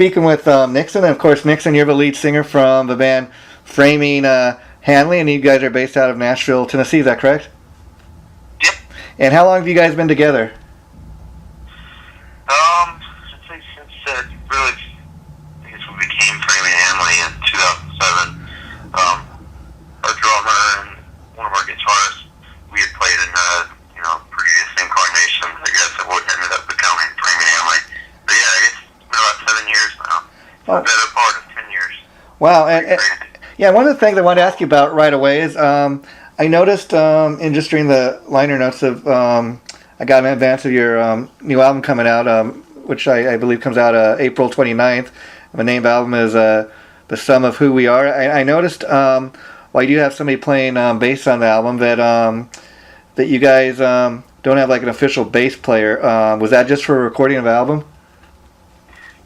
speaking with Nixon, and of course, Nixon, you're the lead singer from the band Framing Hanley, and you guys are based out of Nashville, Tennessee. Is that correct? Yep. And how long have you guys been together? Since really, I guess we became Framing Hanley in 2007. Our drummer and one of our guitarists, we had played in previous incarnations. I guess it would ended up becoming Framing Hanley. But yeah, I guess it's been about 7 years now. The better part of 10 years. Wow, and one of the things I wanted to ask you about right away is I noticed in just reading the liner notes of I got in advance of your new album coming out, which I believe comes out April 29th. The name of the album is The Sum of Who We Are. I noticed while you do have somebody playing bass on the album that you guys don't have like an official bass player. Was that just for recording of the album?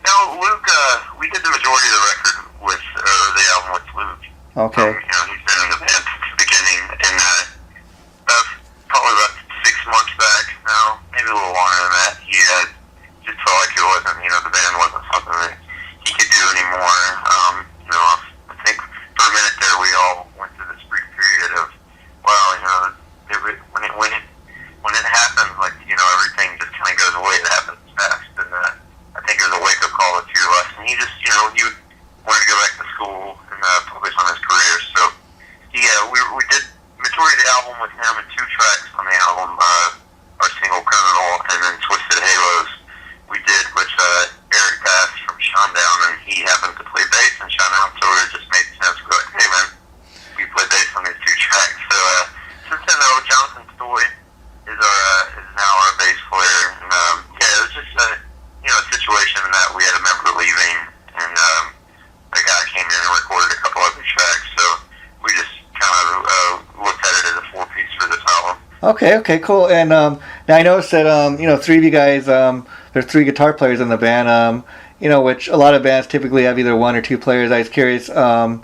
No, Luke, we did the majority of the record with the album with Luke. Okay. He's been in the band since the beginning, and probably about 6 months back now, maybe a little longer than that, he just felt like it wasn't, the band wasn't something that he could do anymore. I think for a minute there we all went through this brief period of, wow, when it happens, like, everything just kind of goes away. It happens fast, and I think it was a wake-up call to two of us, and he just, he wanted to go back to school and focus on his career, so we did majority of the album with him and 2 tracks on the album, our single Criminal and then Twisted Halos we did with Eric Bass from Shondown, and he happened to play bass in Shondown, so it just made sense. We're like, hey man, we play bass on these 2 tracks. So since then though, Jonathan Stoy is now our bass player, and it was just a situation that we had a member leaving, and the guy came in and recorded a couple other tracks, so we just kind of looked at it as a 4-piece for this album. Okay, cool. And now I noticed that 3 of you guys, there's 3 guitar players in the band. Which a lot of bands typically have either 1 or 2 players. I was curious, although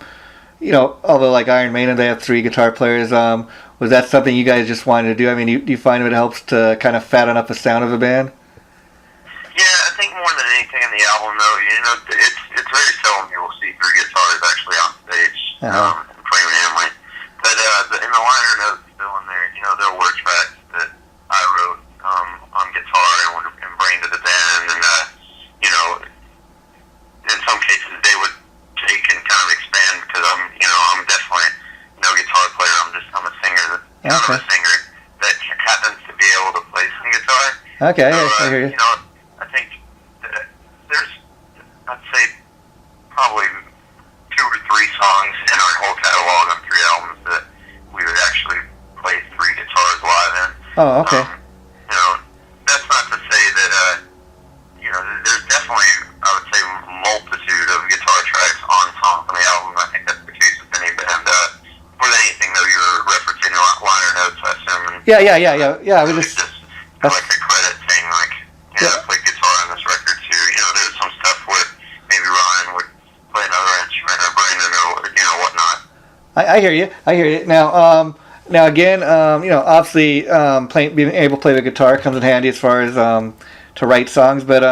like Iron Maiden, they have 3 guitar players. Was that something you guys just wanted to do? I mean, do you find it helps to kind of fatten up the sound of the band? Yeah, I think more than anything in the album, though, it's very seldom you will see 3 guitars actually on stage in Framing Hanley. But in the liner notes still in there, there were tracks that I wrote on guitar and bring to the band, and in some cases they would take and kind of expand, because I'm definitely no guitar player. I'm a singer. I'm a singer that happens to be able to play some guitar. Okay, so, I hear you. I think that there's, I'd say, probably 2 or 3 songs in our whole catalog on 3 albums that we would actually play 3 guitars live in. Oh, okay. That's not to say that, there's definitely, I would say, multitude of guitar tracks on songs on the album. I think that's the case with any band. More than anything, though, you're referencing liner notes, I assume. Yeah. I was just like a credit thing, like, I played guitar on this record, too. There's some stuff where maybe Ryan would play another instrument, or Brandon, or whatnot. I hear you. Now again, obviously, being able to play the guitar comes in handy as far as to write songs. But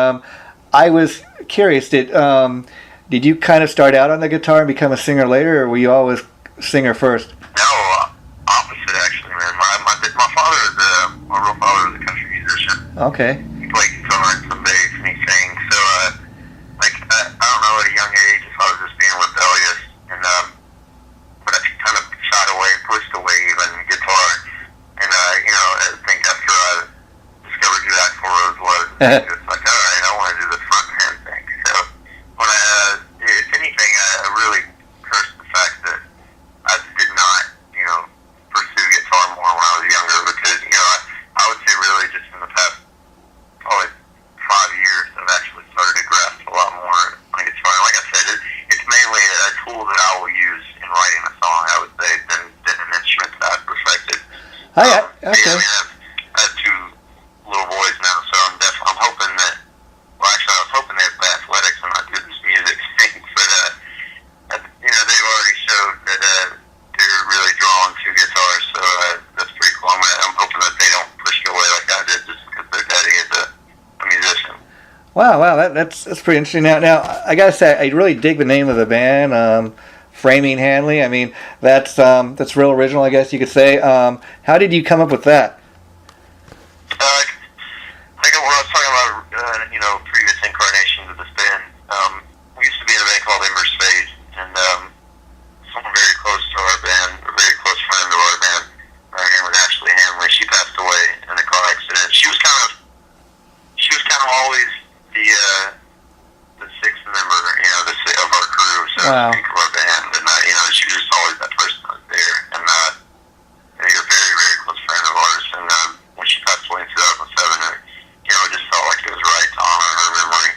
I was curious, did you kind of start out on the guitar and become a singer later, or were you always singer first? No, opposite actually, man. My father my real father was a country musician. Okay. He played guitar and some bass, and he sang. So, I don't know, at a young age, if I was just being rebellious, and but I kind of shied away, pushed away even guitar, and I think after I discovered who Axl Rose was, it's like, all right, I want to do the front hand thing. So when if anything, I really cursed the fact that I did not, pursue guitar more when I was younger, because I would say really just in the past probably 5 years, I've actually started to grasp a lot more on guitar. And like I said, it's mainly a tool that I will use in writing a song, I would say, than an instrument that I've perfected. Okay. I have 2 little boys now, so I'm hoping that, actually I was hoping they'd play athletics and not do this music thing, but they've already showed that they're really drawn to guitars, so that's pretty cool. I'm hoping that they don't push it away like I did just because their daddy is a musician. Wow, that's pretty interesting. Now I gotta say, I really dig the name of the band, Framing Hanley. I mean, that's real original, I guess you could say. How did you come up with that? Like what I was talking about, previous incarnations of this band. We used to be in a band called Ember's Fate, and someone very close to our band, a very close friend of our band, her name was Ashley Hanley. She passed away in a car accident. She was kind of always the sixth member, of our crew, so Wow. to speak, of our band, and she was just always that person that was there, and you're a very, very close friend of ours, and when she passed away in 2007, it just felt like it was right to honor her memory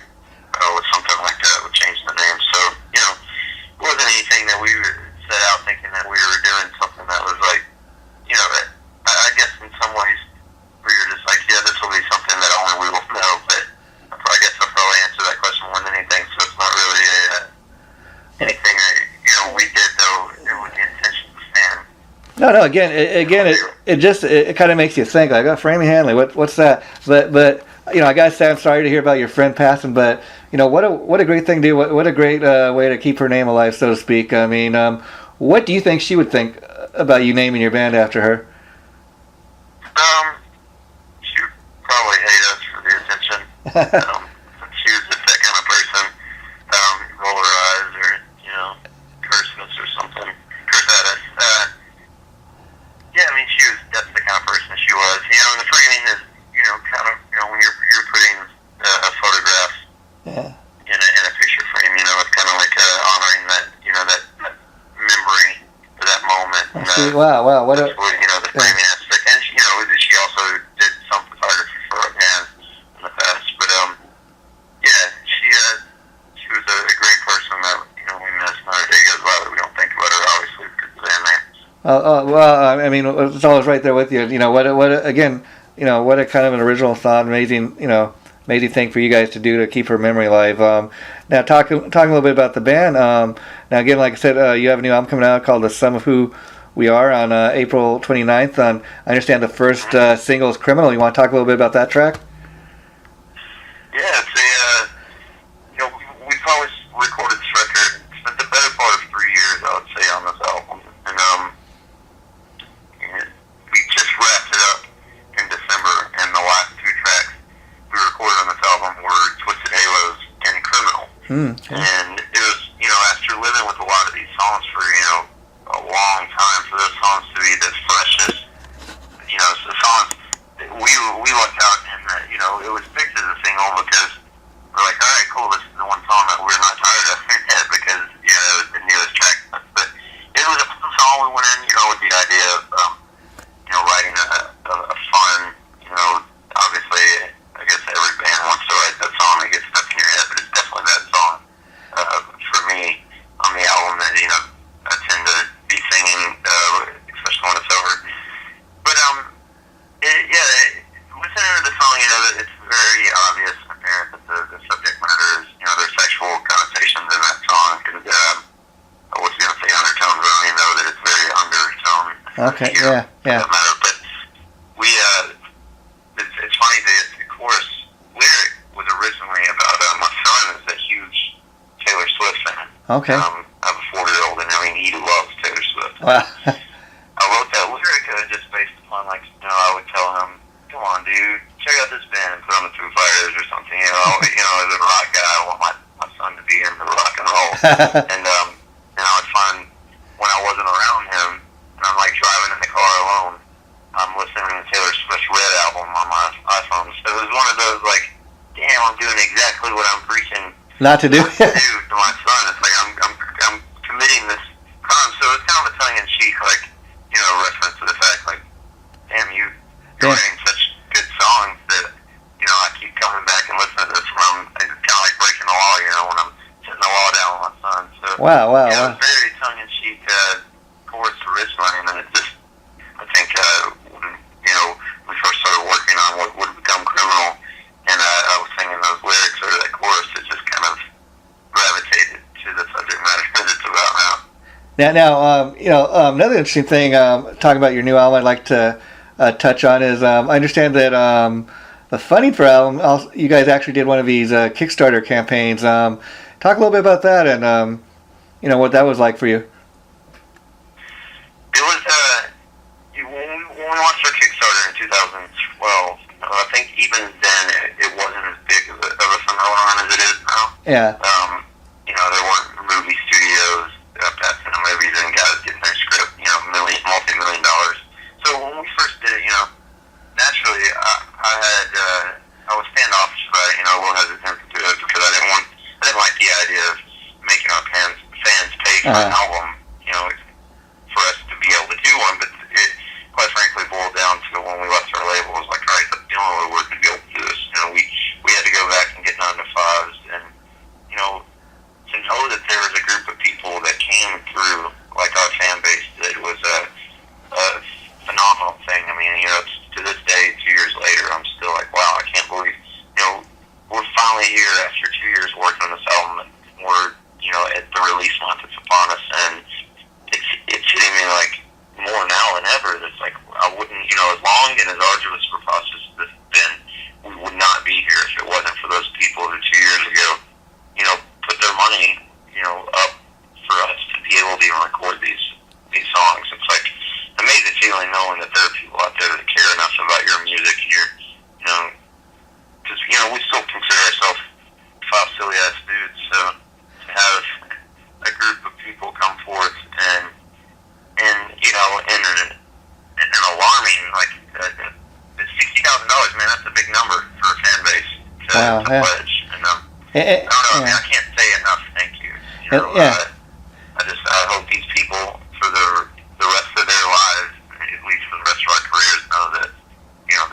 with something like that, with changing the name. So, it wasn't anything that we set out thinking that we were doing something that was like, I guess in some ways we were just like, yeah, this will be something that only we will know, but I guess I'll probably answer that question more than anything, so it's not really anything that, we did, though, with the intention to stand. No. It kind of makes you think, like, oh, Framing Hanley, what's that? But I gotta say, I'm sorry to hear about your friend passing, but what a great thing to do. What a great way to keep her name alive, so to speak. I mean, what do you think she would think about you naming your band after her? She would probably hate us for the attention. She was just that kind of person. Roll her eyes or, curse us or something. Curse at us. Yeah, I mean, that's the kind of person she was. And the framing is, when you're putting photographs in a picture frame, it's kind of like honoring that, that memory or that moment. And, Wow, the framing aspect. And, she also did some photography for our band in the past. But, she was a great person that, we miss. Not a day goes by that we don't think about her, obviously, because of the band name. Well, I mean, it's always right there with you. What a kind of an original thought, amazing thing for you guys to do to keep her memory alive. Now, talking a little bit about the band. Now, again, like I said, you have a new album coming out called The Sum of Who We Are on April 29th. I understand the first single is Criminal. You want to talk a little bit about that track? Yeah, it's we've always recorded this record. Spent the better part of 3 years, I would say, on this album. And we just wrapped it up in December, and the last two tracks we recorded on this album were Twisted Halos and Criminal. Okay. And it was, after living with a lot of these songs for, a long time, for those songs to be the freshest, so the songs, we lucked out in that, it was picked as a single because we're like, all right, cool, this is the one song that we're not tired of because, it was the newest track. But it was a fun song. We went in, with the idea of, writing a fun, obviously, I guess every band wants to write that song that gets stuck in your head, but it's definitely that song, for me, on the album that, I tend to be singing, especially when it's over. But, listening to the song, it's very obvious and apparent that the subject matter is, there's sexual connotations in that song, and, I was going to say undertones, but I don't even know that it's very undertone. Okay, yeah. Doesn't matter, but it's funny that the chorus lyric was originally about my son is a huge Taylor Swift fan. Okay. I have a 4-year-old, and he loves Taylor Swift. Wow. I wrote that lyric just based upon, I would tell him, come on, dude, check out this band and put on the Foo Fighters or something, as a rock guy, I want my son to be into rock and roll. And I would find when I wasn't around him, and I'm driving in the car alone, I'm listening to Taylor Swift's Red album on my iPhone. So it was one of those damn, I'm doing exactly what I'm preaching Not to do. to my son. It's like I'm committing this crime. So it's kind of a tongue-in-cheek, reference to the fact, damn, you're writing such good songs that, I keep coming back and listening to this from, it's kind of like breaking the law, when I'm sitting the law down with my son. So, Wow. It was very tongue-in-cheek chorus originally, and then it just, I think, when, we first started working on what would become Criminal, and I was singing those lyrics or that chorus, it just kind of gravitated to the subject matter that it's about now. Now, another interesting thing, talking about your new album, I'd like to touch on is I understand that the funding for album, also, you guys actually did one of these Kickstarter campaigns. Talk a little bit about that and what that was like for you. It was when we launched our Kickstarter in 2012. I think even then it wasn't as big of a phenomenon as it is now. Yeah. There weren't movie studios passing the movies and guys getting their script, multi-million dollars. So when we first did it, naturally I was standoffish about it, a little hesitant to do it because I didn't like the idea of making our fans pay for an album, for us to be able to do one. But it, quite frankly, boiled down to when we left our label, it was like, all right, that's the only way we're going to be able to do this. We had to go back and get 9-to-5s, and to know that there was a group of people that came through, like our fan base, that was a phenomenal thing. I mean, to this day, 2 years later, I'm still like, wow, I can't believe, we're finally here after 2 years working on this album. We're, at the release month, it's upon us, and it's hitting me like more now than ever. It's like, I wouldn't, as long and as arduous of a process as this has been, we would not be here if it wasn't for those people who 2 years ago, put their money, up for us to be able to even record these songs. It's like an amazing feeling knowing that there are people out there that care enough about your music here, because, we still consider ourselves 5 silly ass dudes, so to have a group of people come forth and in an alarming, like, $60,000, man, that's a big number for a fan base to pledge. And I don't know, I can't say enough thank you. I hope these people, for the rest of their lives, at least for the rest of our careers, know that,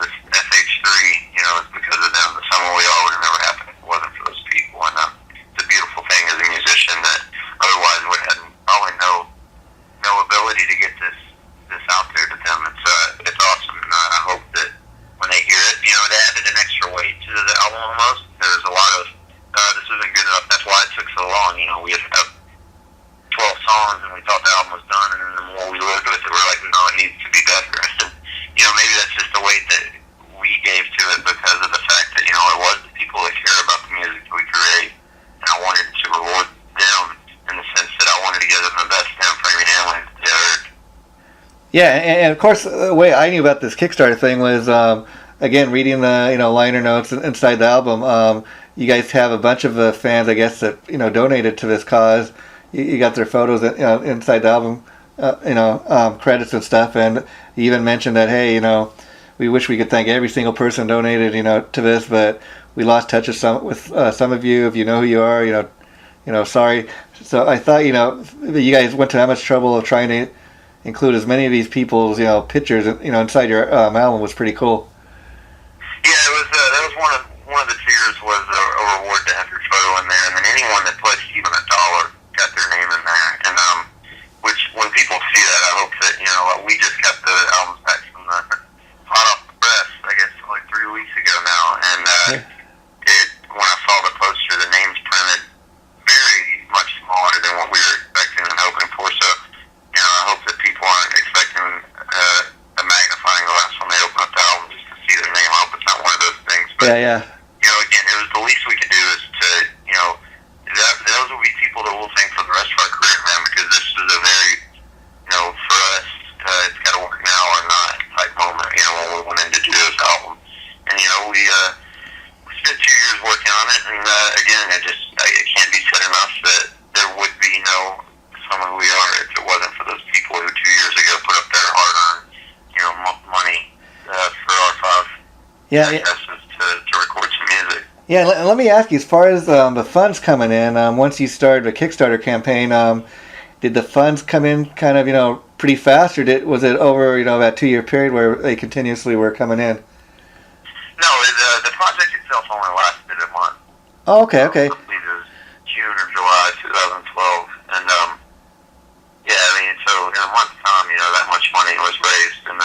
this SH3, is because of them. The Summer We Are would have never happened if it wasn't for those people. And it's a beautiful thing as a musician that otherwise would have probably no ability to get this out there to them. It's awesome, and I hope that when they hear it, it added an extra weight to the album almost. There's a lot of, this isn't good enough, that's why it took so long. We had 12 songs and we thought the album was done, and then the more we looked at it, we're like, no, it needs to be better. Maybe that's just the weight that we gave to it because of the fact that, it was the people that care about the music that we create, and I wanted to reward them in the sense that I wanted to give them the best damn Framing Hanley they heard. Yeah, and of course, the way I knew about this Kickstarter thing was, again, reading the liner notes inside the album. You guys have a bunch of fans, I guess, that donated to this cause. You got their photos, inside the album, credits and stuff, and you even mentioned that, hey, we wish we could thank every single person donated, to this, but we lost touch with some of you. If you know who you are, sorry. So I thought, you guys went to that much trouble of trying to include as many of these people's, pictures, inside your album was pretty cool. Yeah, it was. That was one of the tiers was a reward to have your photo in there, and then anyone that pledged even $1 got their name in there. And which when people see that, I hope that we just got the albums back from the hot off the press, I guess like 3 weeks ago now, and when I saw the poster, the names printed very much smaller than what we were expecting and hoping for. So I hope that people aren't expecting a magnifying glass when they open up the album just to see their name. I hope it's not one of those things. But, yeah. Again, it was the least we could do is to, those will be people that we'll thank for the rest of our career, man, because this is a very, for us, it's got to work now or not type moment, when we went in to do this album. And, we spent 2 years working on it, and again, it can't be said enough that there would be no Summer We Are if it wasn't for those people who 2 years ago put up their hard-earned, money for our 5 sessions to record some music. Yeah, let me ask you, as far as the funds coming in, once you started the Kickstarter campaign, did the funds come in kind of, pretty fast, or was it over, that 2-year period where they continuously were coming in? No, the project itself only lasted a month. Oh, okay. I believe it was June or July 2012, and so in a month's time, that much money was raised, and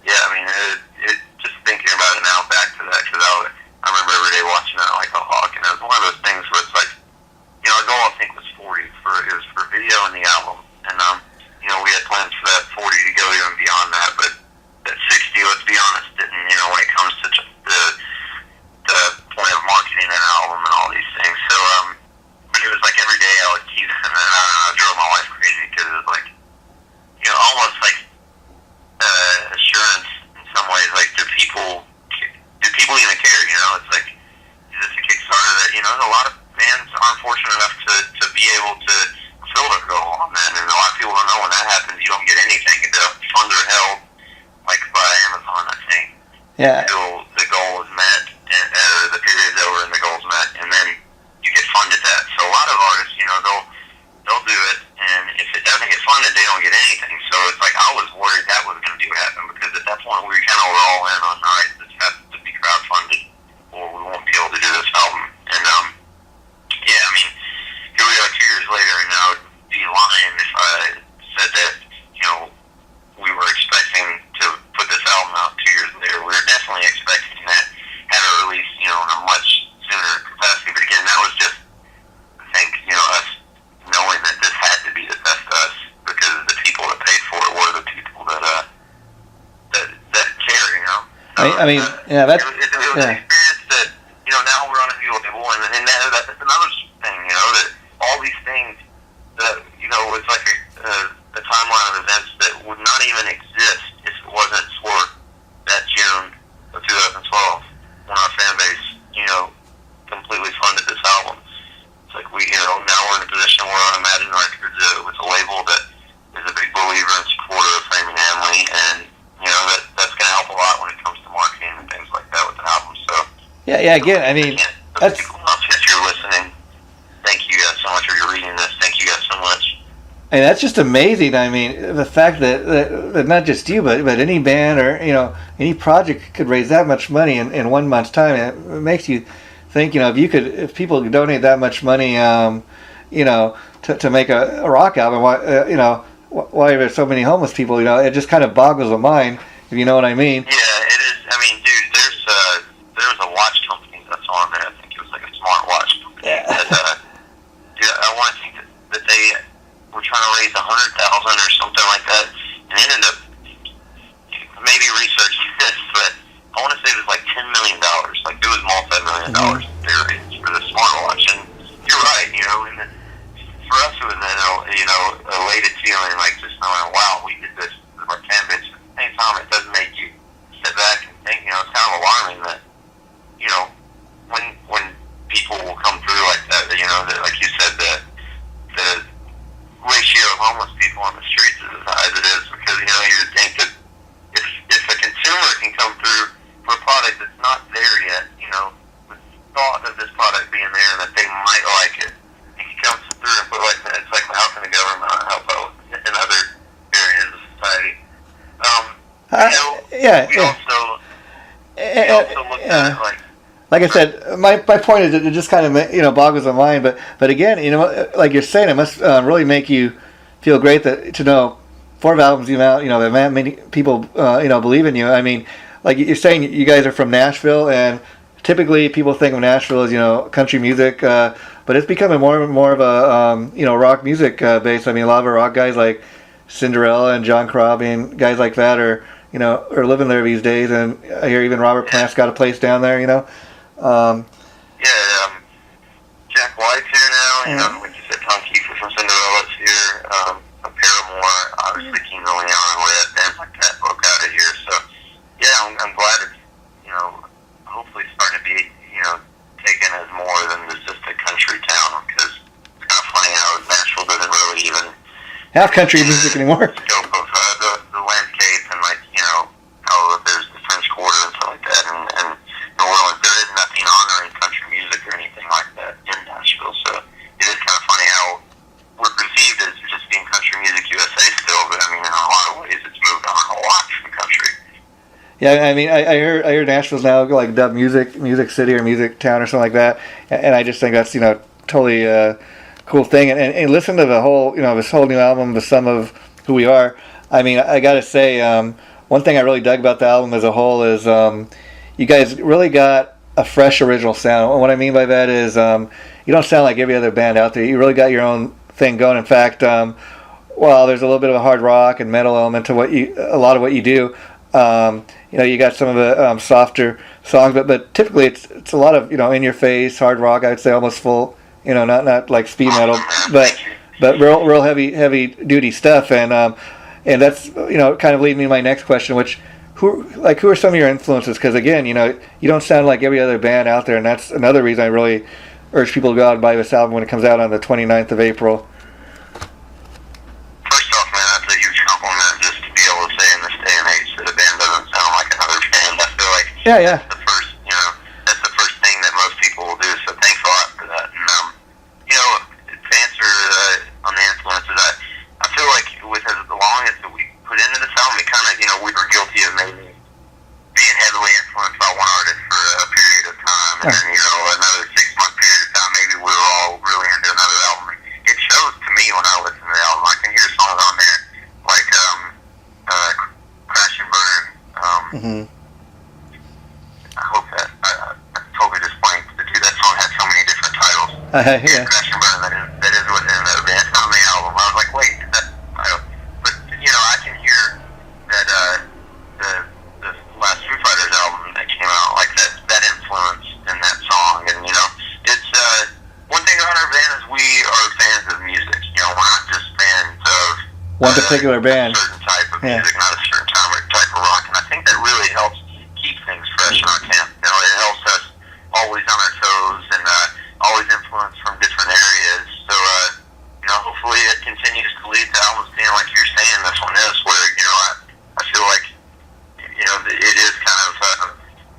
it just thinking about it now, back to that, because I remember every day watching that like a hawk, and it was one of those things where it's like, our goal I think was 40 it was for video and the album, and we had plans for that 40 to go even beyond that, but that 60, let's be honest, didn't, when it comes to the Yeah. until the goal is met, or the period's over and the goal's met, and then you get funded that. So a lot of artists, they'll do it, and if it doesn't get funded, they don't get anything. So it's like I was worried that was going to be what happened, because at that point we kind of were all in on, all right, this has to be crowdfunded, or we won't be able to do this album. And yeah, I mean, here we are 2 years later, and I would be lying if I said that we were expecting to put this album out 2 years later. We were definitely expecting that, had a release, in a much sooner capacity. But again, that was just, I think, us knowing that this had to be the best us, because the people that paid for it were the people that care, So, I mean, yeah, that's... It was an experience that, now we're on a new label, and that's another thing, that all these things that, it's like a timeline of events that would not even exist if it wasn't for that June of 2012 when our fan base, completely funded this album. It's like now we're in a position where on Imagine Records with a label that is a big believer and supporter of Framing Hanley, and that's going to help a lot when it comes to marketing and things like that with the album. So yeah. Again, I mean, that's... If you're listening, thank you guys so much, or you're reading this, thank you guys so much. And that's just amazing. I mean, the fact that not just you, but any band or any project could raise that much money in 1 month's time. It makes you think, if people could donate that much money, to make a rock album, why are there so many homeless people? It just kind of boggles the mind, if you know what I mean. Yeah, it is. I mean, dude, there's a watch company that's on there. I think it was like a smart watch company. Yeah. That, dude, I want to think that they were trying to raise $100,000 or something like that, and ended up, maybe research this, but I want to say it was like $10 million. Like, it was multi-million dollars they raised for the smartwatch. And you're right, and for us it was an elated feeling, like just knowing, wow, we did this with our fan base. At the same time, it does make you sit back and think, it's kind of alarming that, when people will come through like that, that, like you said, the ratio of homeless people on the streets is as high as it is, because you would think that if a consumer can come through for a product that's not there yet, with the thought of this product being there and that they might like it, and he comes through and put like that, it's like, how can the government help out in other areas of society? We also look at it like I said, my point is it just kind of boggles the mind. But again, like you're saying, it must really make you feel great to know 4 albums out. That many people believe in you. I mean, like you're saying, you guys are from Nashville, and typically people think of Nashville as country music, but it's becoming more and more of a rock music base. I mean, a lot of our rock guys like Cinderella and John Crosby and guys like that are living there these days. And I hear even Robert Plant's got a place down there. Jack White's here now, like you said, Tom Kiefer from Cinderella's here, Paramore, obviously King of Leon, Red, bands like that broke out of here, so, yeah, I'm glad it's, hopefully starting to be, taken as more than just a country town, because it's kind of funny how Nashville doesn't really even have country music anymore. Scope of the landscape, and how there's the French Quarter and stuff like that, and New Orleans, there is nothing honoring country music or anything like that in Nashville, so it is kind of funny how we're perceived as just being country music USA still, but I mean, in a lot of ways it's moved on a lot from country. Yeah, I mean, I hear Nashville's now like dubbed Music City or Music Town or something like that, and I just think that's totally cool thing. And listen to the whole this whole new album, The Sum of Who We Are. I mean, I gotta say, one thing I really dug about the album as a whole is you guys really got a fresh original sound. And what I mean by that is you don't sound like every other band out there. You really got your own thing going. In fact, while there's a little bit of a hard rock and metal element to a lot of what you do. You got some of the softer songs, but typically it's a lot of in your face hard rock. I'd say almost full, not like speed metal, but real heavy duty stuff. And that's kind of leading me to my next question, which who are some of your influences? Because again, you don't sound like every other band out there, and that's another reason I really urge people to go out and buy this album when it comes out on the 29th of April. First off, man, that's a huge compliment just to be able to say in this day and age that a band doesn't sound like another band. I feel like Yeah. That's the first, that's the first thing that most people will do. So thanks a lot for that. And to answer on the influences, I feel like with as long as we put into this album, it kind of, we were guilty of maybe being heavily influenced by one artist for a period of time, and then another 6-month period of time, maybe we were all really into another album. It shows to me when I listen to the album. I can hear songs on there like Crash and Burn. Mm-hmm. I hope that I totally just blanked. That song had so many different titles. Yeah. Crash and Burn. That is within the band on the album. I was like, wait, is that title? But I can hear that the last Foo Fighters album that came out, like that influence in that song, and it's one thing about our band is we are fans of music. We're not just fans of one particular band, a certain type of music, not a certain type of rock, and I think that really helps keep things fresh in our camp. It helps us always on our toes and always influence from different areas. So hopefully it continues to lead to albums being like you're saying this one is, where I feel like it is kind of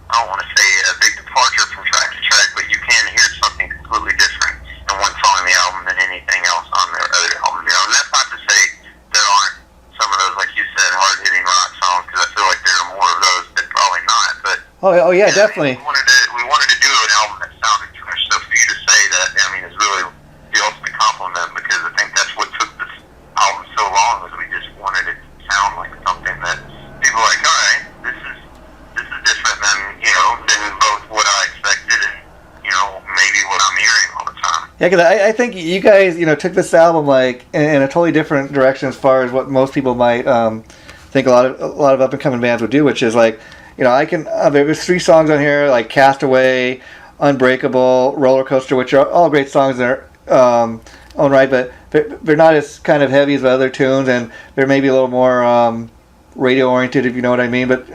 I don't want to say a big departure from track to track, but you can hear something completely different in one song in the album than anything else on their other album. And that's not to say there aren't some of those, like you said, hard-hitting rock songs, because I feel like there are more of those than probably not. But oh yeah, definitely. We wanted to do an album that sounded fresh. So for you to say that, is really the ultimate compliment, because I think that's what took this album so long, was we just wanted it to sound like something that people are like, all right, this is different than both what I expected and maybe what I'm hearing all the time. Yeah, because I think you guys took this album like in a totally different direction as far as what most people might think a lot of up and coming bands would do, which is like there's 3 songs on here like Castaway, Unbreakable, Roller Coaster, which are all great songs in their own right, but they're not as kind of heavy as the other tunes, and they're maybe a little more radio oriented, if you know what I mean. But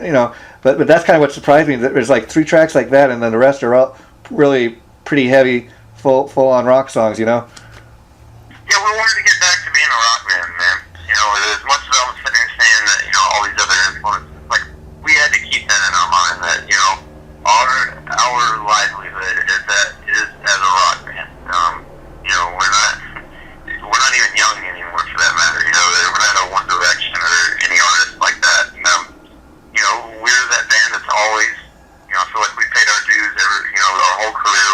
but that's kind of what surprised me. There's like 3 tracks like that, and then the rest are all really pretty heavy, full on rock songs. Yeah, we wanted to get back to being a rock band, man. As much as I was sitting there saying that all these other influences, like we had to keep that in our mind that our livelihood is as a rock band. We're not even young anymore for that matter. We're not a One Direction or any artist like that. We're that band that's always, I feel like we paid our dues our whole career.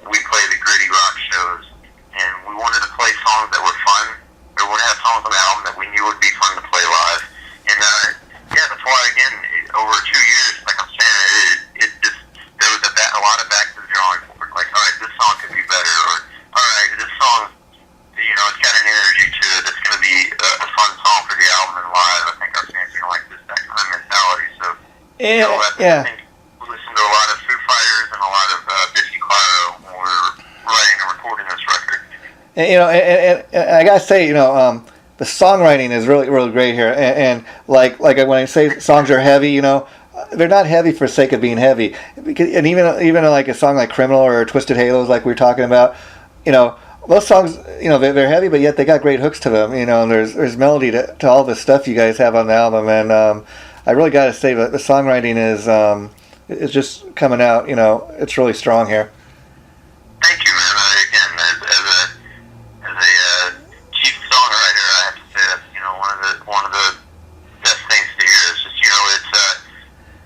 We play the gritty rock shows, and we wanted to play songs that were fun. We wanted to have songs on the album that we knew would be fun to play live. And that's why, again, over 2 years, like I'm saying, there was a lot of back to the drawing board. Like, all right, this song could be better, or all right, this song, it's got an energy to it that's going to be a fun song for the album and live. I think our fans are going to like that kind of mentality. So, I think we listened to a lot of Foo Fighters and a lot of Biffy Clyro when we were writing and recording this record. And I gotta say, the songwriting is really, really great here. And like when I say songs are heavy, they're not heavy for the sake of being heavy. And even like a song like Criminal or Twisted Halos, like we were talking about, those songs, they're heavy, but yet they got great hooks to them. And there's melody to all the stuff you guys have on the album. And I really got to say that the songwriting is just coming out. It's really strong here. Thank you, man. Again, as a chief songwriter, I have to say that's one of the best things to hear. Is just it's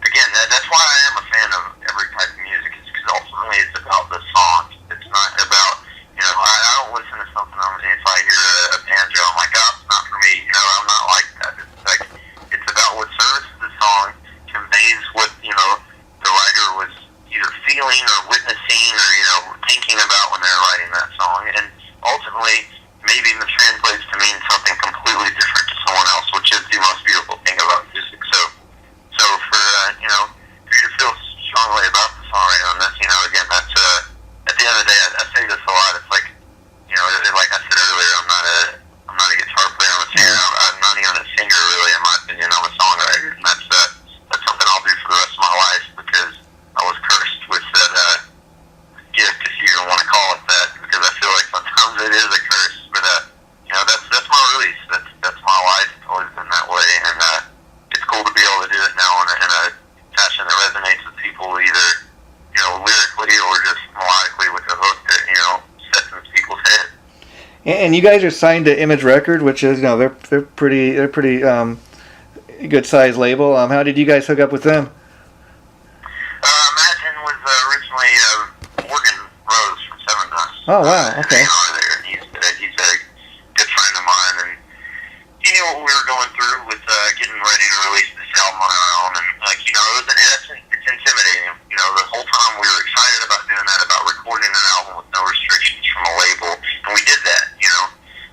again that's why I am a fan of every type of music. It's because ultimately it's about the song. It's not about I don't listen to something if I hear a banjo, I'm like, oh, it's not for me. I'm not like that. It's like it's about what services the song, conveys what the writer was either feeling or witnessing And you guys are signed to Image Record, which is, they're pretty good sized label. How did you guys hook up with them? Imagine was originally Morgan Rose from Seven Dust. Oh wow, okay. He's a good friend of mine, and he knew what we were going through with getting ready to release this album on our own, and it's intimidating. The whole time we were excited about doing that, about recording an album with no restrictions from a label, and we did that,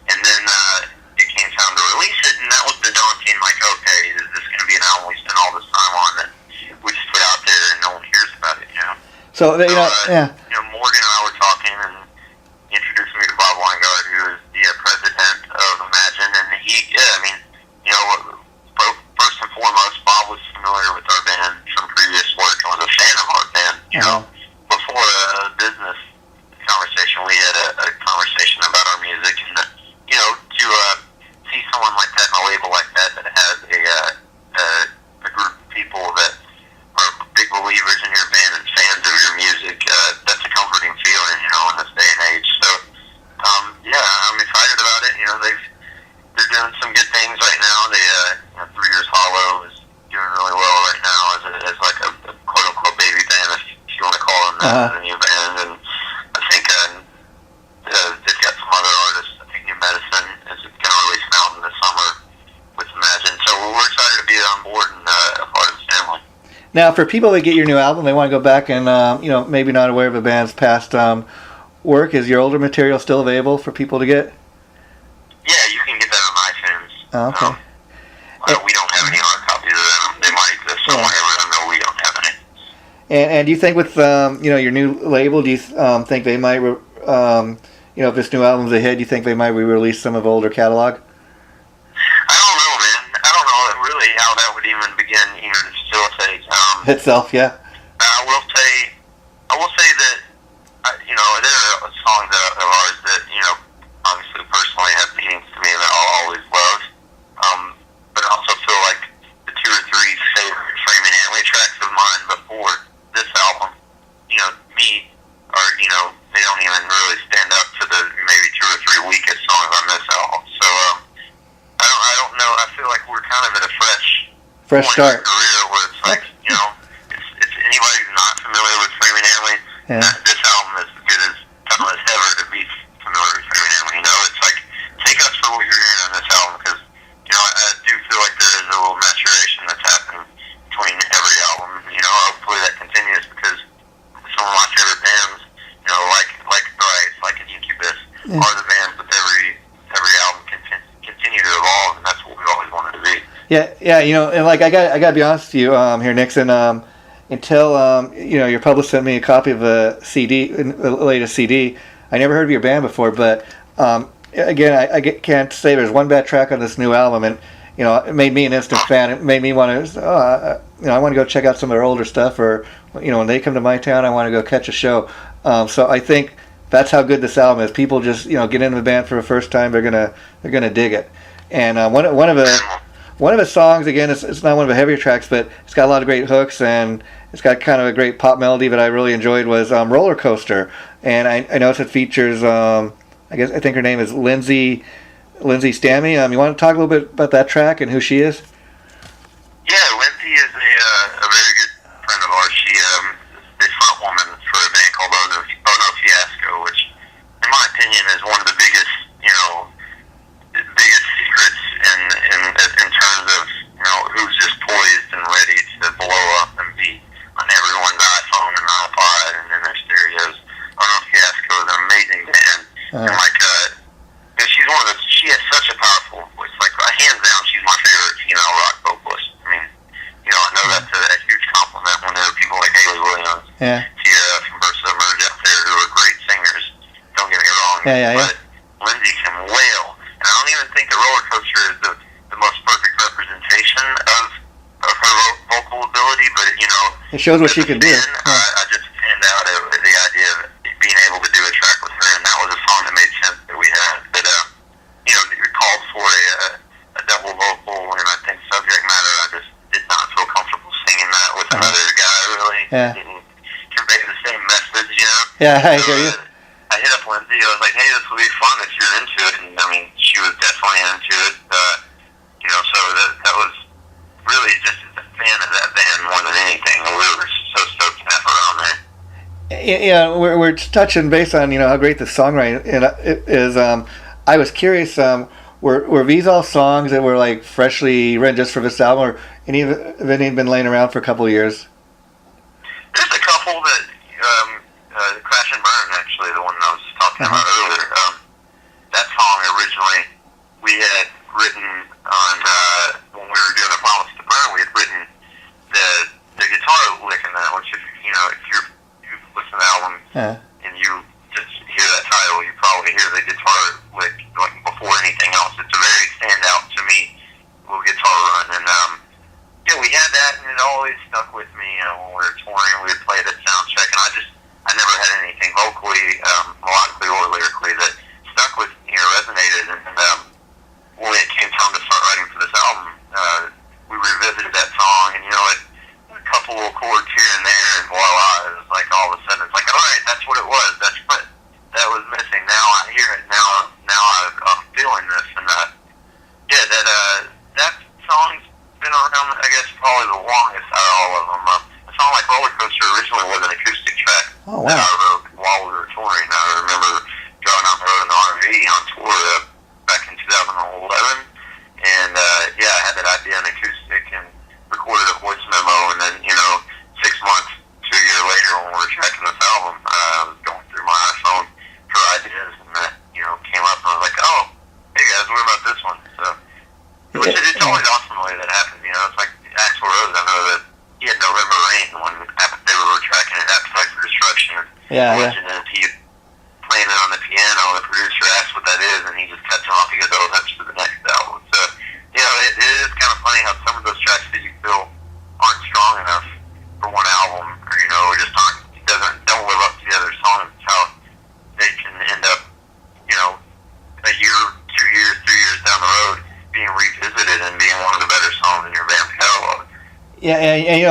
and then it came time to release it, and that was the daunting, like, okay, is this going to be an album we spend all this time on that we just put out there and no one hears about it, So, Morgan and I were talking, and he introduced me to Bob Weingart, who is the president of Imagine, and first and foremost, Bob was familiar with our band from previous work and was a fan of our band. Before a business conversation, we had a conversation about our music, and to see someone like that in a label like that has a group of people that are big believers in your band and fans of your music, that's a comforting feeling, in this day and age. So, I'm excited about it. They're doing some good things right now. They, 3 Years Hollow is doing really well right now as like a quote unquote baby band, if you want to call them that, the new band. And I think they've got some other artists. I think New Medicine is going to release an album this summer with Imagine. So we're excited to be on board and a part of the family. Now, for people that get your new album, they want to go back and maybe not aware of the band's past work. Is your older material still available for people to get? Yeah, you can get that on iTunes. Oh, okay. We don't have any hard copies of them. They might exist somewhere, but I know we don't have any. And do you think with your new label, do you think they might, if this new album's a hit, do you think they might re-release some of older catalog? I don't know, man. I don't know really how that would even begin to facilitate itself. Yeah. I will say that there are songs of ours that obviously personally have meanings to me that I'll always love. But I also feel like the 2 or 3 favorite Framing Hanley tracks of mine before this album, they don't even really stand up to the maybe 2 or 3 weakest songs on this album. So I don't know. I feel like we're kind of at a fresh start in our career where it's like if anybody who's not familiar with Framing Hanley, this album is as good as ever to be familiar with Framing Hanley. It's like take us for what you're hearing on this album, because I do feel like there is a little maturation that's happening between every album. Hopefully that continues, because some of my favorite bands, like Thrice, like Incubus, are the bands with every album continue to evolve, and that's what we've always wanted to be. Yeah, and like I got to be honest with you here, Nixon. Until your publisher sent me a copy of the latest CD, I never heard of your band before. But again, I can't say there's one bad track on this new album, and it made me an instant fan. It made me want to, I want to go check out some of their older stuff, or when they come to my town, I want to go catch a show. So I think that's how good this album is. People just get into the band for the first time, they're gonna dig it. And one of the songs, again, it's not one of the heavier tracks, but it's got a lot of great hooks, and it's got kind of a great pop melody that I really enjoyed, was Roller Coaster. And I noticed it features, I think her name is Lindsay Stammy. You want to talk a little bit about that track and who she is? Yeah, Lindsay is a very good friend of ours. She is the front woman for a band called Oh No Fiasco, which, in my opinion, is one of the biggest secrets in terms of who's just poised and ready to blow up and be on everyone's iPhone and iPod and in their stereos. Oh No Fiasco is an amazing band, and she has such a powerful voice. Like, hands down, she's my favorite female rock vocalist. I know that's a huge compliment when there are people like Haley Williams, Tierra from Versa Merge out there, who are great singers. Don't get me wrong, but Lindsay can wail. And I don't even think the Roller Coaster is the most perfect representation of her vocal ability, but it shows what she can do. I just fanned out at the idea of being able to do a track with her, and that was a song that made sense that we had. But it called for a double vocal, and I think subject matter, I just did not feel comfortable singing that with another guy. Really didn't convey the same message. Yeah, I hear you. I hit up Lindsay. I was like, hey, this will be fun if you're into it. emotionally into it. So that was really just as a fan of that band more than anything. We were so stoked to have her on there. Yeah, we're touching base on how great the songwriting is. I was curious, were these all songs that were like freshly written just for this album, or any been laying around for a couple of years? There's a couple that Crash and Burn, actually, the one I was talking about earlier. That song originally we had written on when we were doing the Promise to Burn. We had written the guitar lick in that, which if you've listened to the album and you just hear that title, you probably hear the guitar lick like before anything else. It's a very standout to me little guitar run, and we had that, and it always stuck with me. When we were touring, we would play that sound check, and I never had anything vocally, melodically or lyrically that stuck with me or resonated. And when it came time to start writing for this album, we revisited that song, and a couple little chords here and there, and voila, it was like all of a sudden it's like, all right, that's what it was. That's what that was missing. Now I hear it. Now I'm feeling this, and that song's been around, I guess, probably the longest out of all of them. A song like Roller Coaster originally was an acoustic track that I wrote while we were touring. I remember driving on the road in the RV on tour back in 2011, and I had that idea in acoustic and recorded a voice memo, and then 6 months to a year later when we were tracking this album, I was going through my iPhone for ideas, and that came up, and I was like, oh, hey guys, what about this one? So it's always awesome the way that happens. It's like Axl Rose. I know that he had November Rain when they were tracking it, Appetite for Destruction. Legend, and he playing it on the piano. The producer asked what that is, and he just cuts it off. He goes, "Oh, that's for the next album." So it is kind of funny how some of those tracks that you feel aren't strong enough for one album, or just don't live up to the other songs. How they can end up, a year, 2 years, 3 years down the road, being revisited and being one of the better songs in your band's catalog. Yeah, and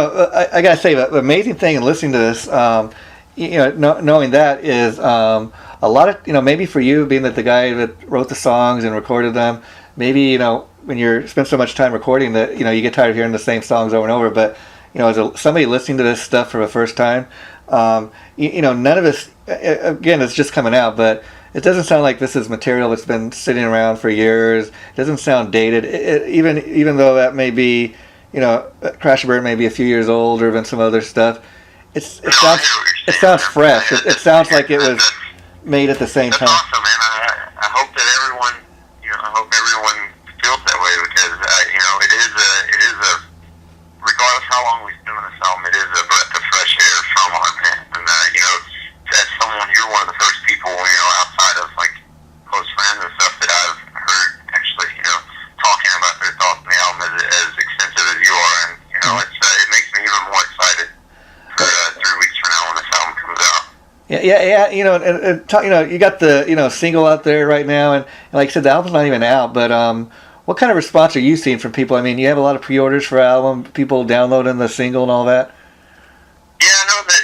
I gotta say, the amazing thing in listening to this, knowing that is a lot of maybe for you being that the guy that wrote the songs and recorded them, maybe when you spend so much time recording that you get tired of hearing the same songs over and over. But as somebody listening to this stuff for the first time, none of this, again, it's just coming out, but it doesn't sound like this is material that's been sitting around for years. It doesn't sound dated. Even though that may be, Crash and Burn may be a few years older than some other stuff. It sounds fresh. It sounds like it was made at the same time. That's awesome, man. I hope that everyone, feels that way, because it is a regardless how long we've been doing this album, it is a breath of fresh air from our band. And as someone, you're one of the first people, outside of like close friends and stuff that I've heard actually, talking about their thoughts on the album as extensive as you are, and it makes me even more excited for 3 weeks from now when this album comes out. Yeah. You got the single out there right now, and like I said, the album's not even out. But what kind of response are you seeing from people? I mean, you have a lot of pre-orders for the album, people downloading the single and all that. Yeah, I know that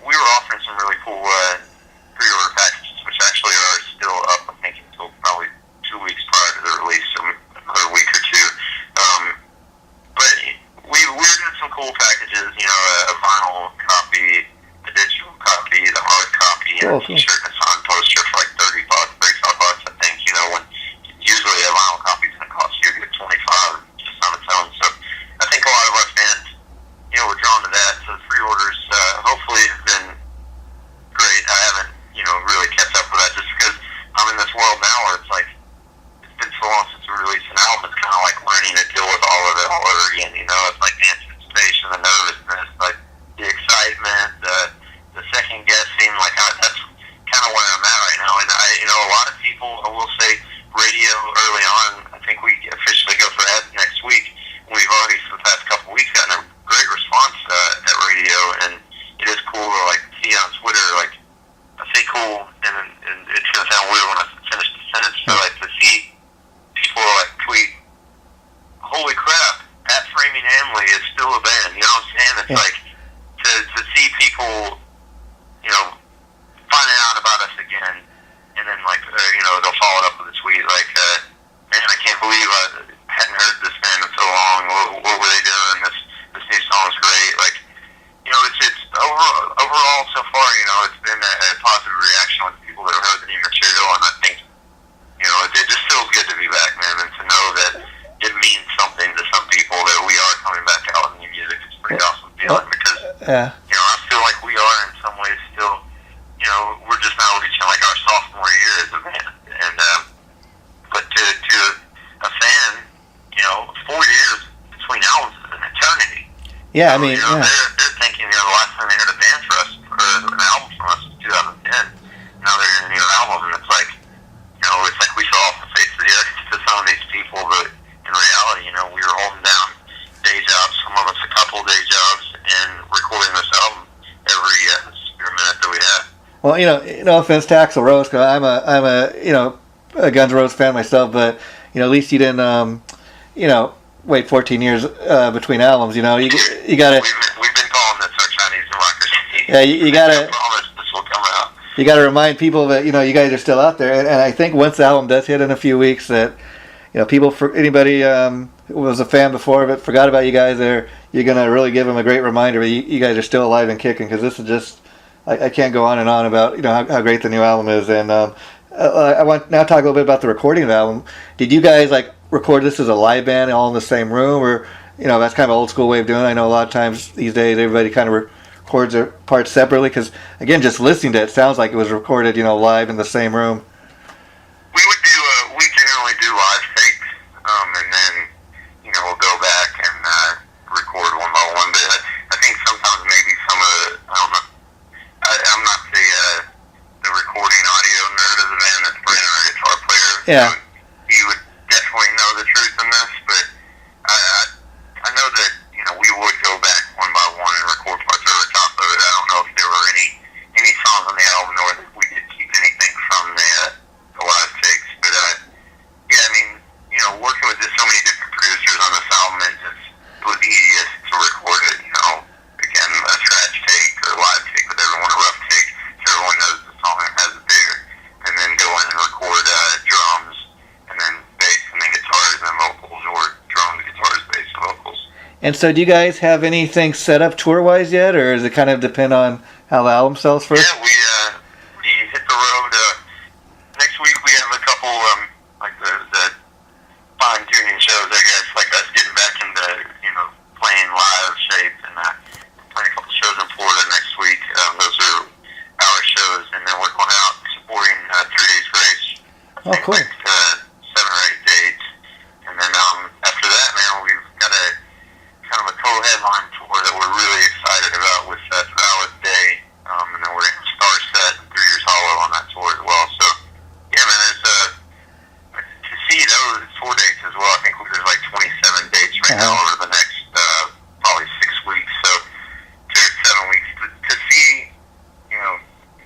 we were offering some really cool pre-order packages, which actually are still up, I think, until probably 2 weeks prior to the release, so another week or two. But we're doing some cool packages, a vinyl copy, a digital copy, the hard copy, and a t-shirt and a signed poster for like $30, $35, I think. When usually a vinyl copy is going to cost you a good $25 just on its own. So I think a lot of our fans, were drawn to that. So the pre-orders hopefully have been great. I haven't, really kept up with that just because I'm in this world now where it's like, it's been so long since we released an album. It's kind of like learning to deal with all of it all over again. It's like the anticipation, the nervousness, like the excitement, the second guessing. Like that's kind of where I'm at right now. And a lot of people, I will say, radio early on. I think we officially go for ads next week. We've already for the past couple of weeks gotten a great response at radio, and it is cool to like see on Twitter. Like I say cool, and it's gonna sound weird when I finish the sentence, but like to see people like tweet, "Holy crap! At Framing Hanley is still a band." You know what I'm saying? It's like to see people, finding out about us again, and then like they'll follow it up with a tweet like, "Man, believe I hadn't heard this band in so long. What were they doing? This new song's great. Like, you know, it's overall so far, you know, it's been a positive reaction with people that have heard the new material, and I think, you know, it just feels good to be back, man, and to know that it means something to some people that we are coming back out with new music. It's a pretty awesome feeling because, you know, I feel like we are in some ways still, you know, we're just now reaching like our sophomore year as a band, and but to a fan, you know, 4 years between albums is an eternity. Yeah, I So, mean, you know, yeah. they're thinking, you know, the last time they heard a band for us, or an album from us was 2010. Now they're hearing a new album, and it's like, you know, it's like we fell off the face of the earth to some of these people, but in reality, you know, we were holding down day jobs, some of us a couple day jobs, and recording this album every spare minute that we had. Well, you know, no offense to Axl Rose, 'cause I'm a you know, a Guns N' Roses fan myself, but you know, at least you didn't you know, wait 14 years between albums. You know, you gotta. We've been calling this our Chinese democracy. Yeah, you gotta. I promise this will come out. You gotta remind people that, you know, you guys are still out there, and I think once the album does hit in a few weeks, that, you know, people, for anybody who was a fan before but forgot about you guys, you're gonna really give them a great reminder that you guys are still alive and kicking, because this is just, I can't go on and on about, you know, how great the new album is. And I want now to talk a little bit about the recording of the album. Did you guys like record this as a live band all in the same room, or, you know, that's kind of an old school way of doing it? I know a lot of times these days everybody kind of records their parts separately, because again, just listening to it sounds like it was recorded, you know, live in the same room. We generally do live takes, and then, you know, we'll go back and record one by one. But I think sometimes maybe some of the, I don't know, I'm not the recording audio nerd of the band. That's Brandon, our guitar player. Yeah. So he would definitely know the truth in this, but I know that, you know, we would go back one by one and record parts over the top of it. I don't know if there were any songs on the album, or that we did keep anything from the live takes. But yeah, I mean, you know, working with just so many different producers on this album, it was easiest to record it, you know, again, a scratch take or a live take with everyone, a rough take, so everyone knows the song and has it there, and then go in and record drums, and then bass, and then guitars, and then vocals, or drums, guitars, bass, and vocals. And so, do you guys have anything set up tour-wise yet, or does it kind of depend on how the album sells first? Yeah, we hit the road. Next week we have a couple, like the fine-tuning shows, I guess, like us getting back into, you know, playing live shape, and playing a couple shows in Florida next week. Those are our shows, and then we're going out supporting 3 Days Grace. Oh, cool. Like, 7 or 8 dates. And then after that, man, we've got a kind of a co-headline tour that we're really excited about with Valid Day, and then we're going to Star Set and 3 Years Hollow on that tour as well. So, yeah, man, there's to see those tour dates as well. I think there's like 27 dates right now over the next probably 6 weeks. So, 7 weeks to see, you know,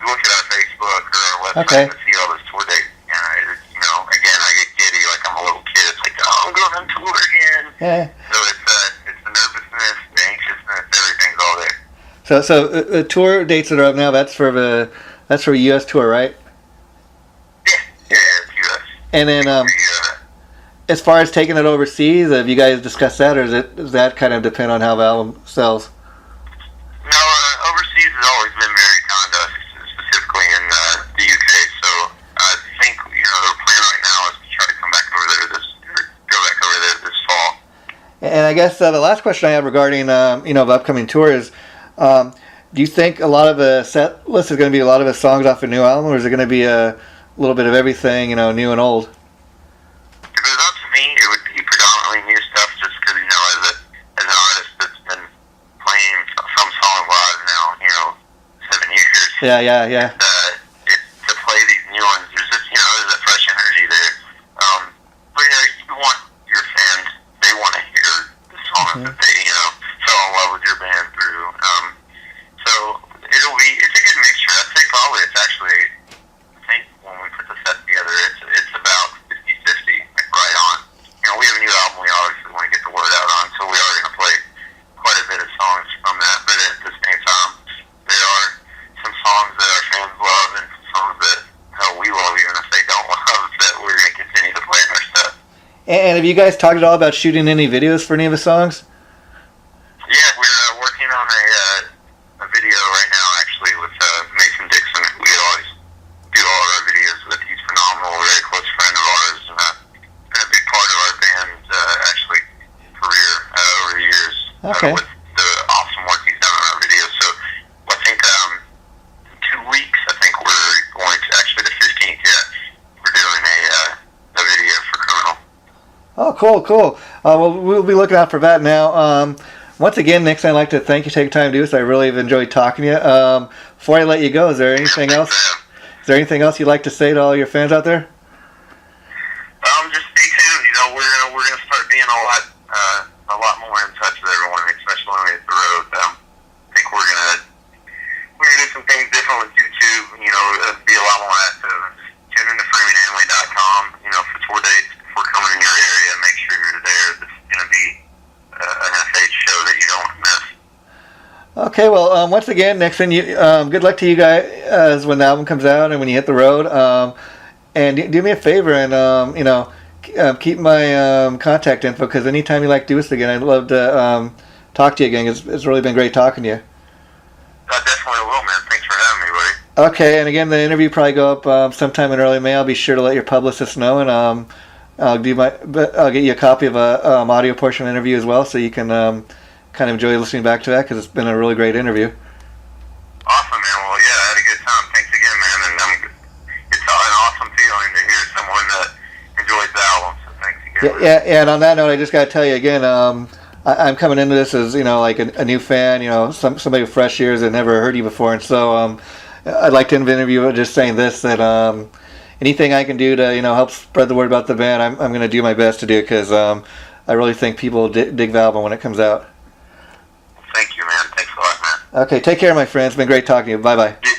look at our Facebook or our website to see all those tour dates. You know, again, I get giddy like I'm a little kid. It's like, oh, I'm going on tour again. Yeah. So it's the nervousness, the anxiousness, everything's all there. So tour dates that are up now, that's for a U.S. tour, right? Yeah, it's U.S. And then as far as taking it overseas, have you guys discussed that, or does that kind of depend on how the album sells? No, overseas has always been very kind to us, specifically in the UK. So I think, you know, the plan right now is to try to come back over there go back over there this fall. And I guess the last question I have regarding you know, the upcoming tour is, do you think a lot of the set list is going to be a lot of the songs off a new album, or is it going to be a little bit of everything, you know, new and old? If it was up to me, it would be predominantly new stuff, just because, you know, as an artist that's been playing some songs live now, you know, 7 years. Yeah. To play these new ones, there's just, you know, there's a fresh energy there. But, you know, you want your fans, they want to hear the songs that they, you know, fell in love with your band through. So it's a good mixture. I'd say probably it's actually, I think when we put the set together, it's about 50-50, like right on. You know, we have a new album we obviously want to get the word out on, so we are going to play quite a bit of songs from that, but at the same time, there are some songs that our fans love and some songs that, hell, we love even if they don't love, that we're going to continue to play in our stuff. And have you guys talked at all about shooting any videos for any of the songs? Yeah, we're working on a video right now, actually, with Mason Dixon. We always do all of our videos with. He's phenomenal, a very close friend of ours, and been a big part of our band's actually career over the years. Okay. With the awesome work he's done on our videos. So I think in 2 weeks, I think we're going to, actually the 15th, yeah, we're doing a video for Criminal. Oh, cool. Well, we'll be looking out for that now. Once again, Nixon, I'd like to thank you for taking time to do this. I really have enjoyed talking to you. Before I let you go, is there anything else? Is there anything else you'd like to say to all your fans out there? Just stay tuned. You know, we're gonna start being a lot more in touch with everyone, especially when we hit the road. I think we're gonna do some things different with YouTube. You know, be a lot more active. Tune into FramingHanley.com. You know, for tour dates. If we're coming in your area, make sure you're there. This is gonna be an FH show that you don't miss. Okay, well, once again, Nixon, good luck to you guys when the album comes out and when you hit the road. And do me a favor and keep my contact info, because anytime you like do this again, I'd love to talk to you again. It's really been great talking to you. I definitely will, man. Thanks for having me, buddy. Okay, and again, the interview probably go up sometime in early May. I'll be sure to let your publicist know, and I'll get you a copy of a audio portion of the interview as well, so you can kind of enjoy listening back to that, because it's been a really great interview. Awesome, man. Well, yeah, I had a good time. Thanks again, man. And it's an awesome feeling to hear someone that enjoys the album. So thanks again. Yeah. And on that note, I just got to tell you again, I'm coming into this as like a new fan. Somebody with fresh ears that never heard you before, and so I'd like to end the interview just saying this: that anything I can do to help spread the word about the band, I'm going to do my best to do, because I really think people dig the album when it comes out. Thank you, man. Thanks a lot, man. Okay, take care, my friends. It's been great talking to you. Bye-bye. Yeah.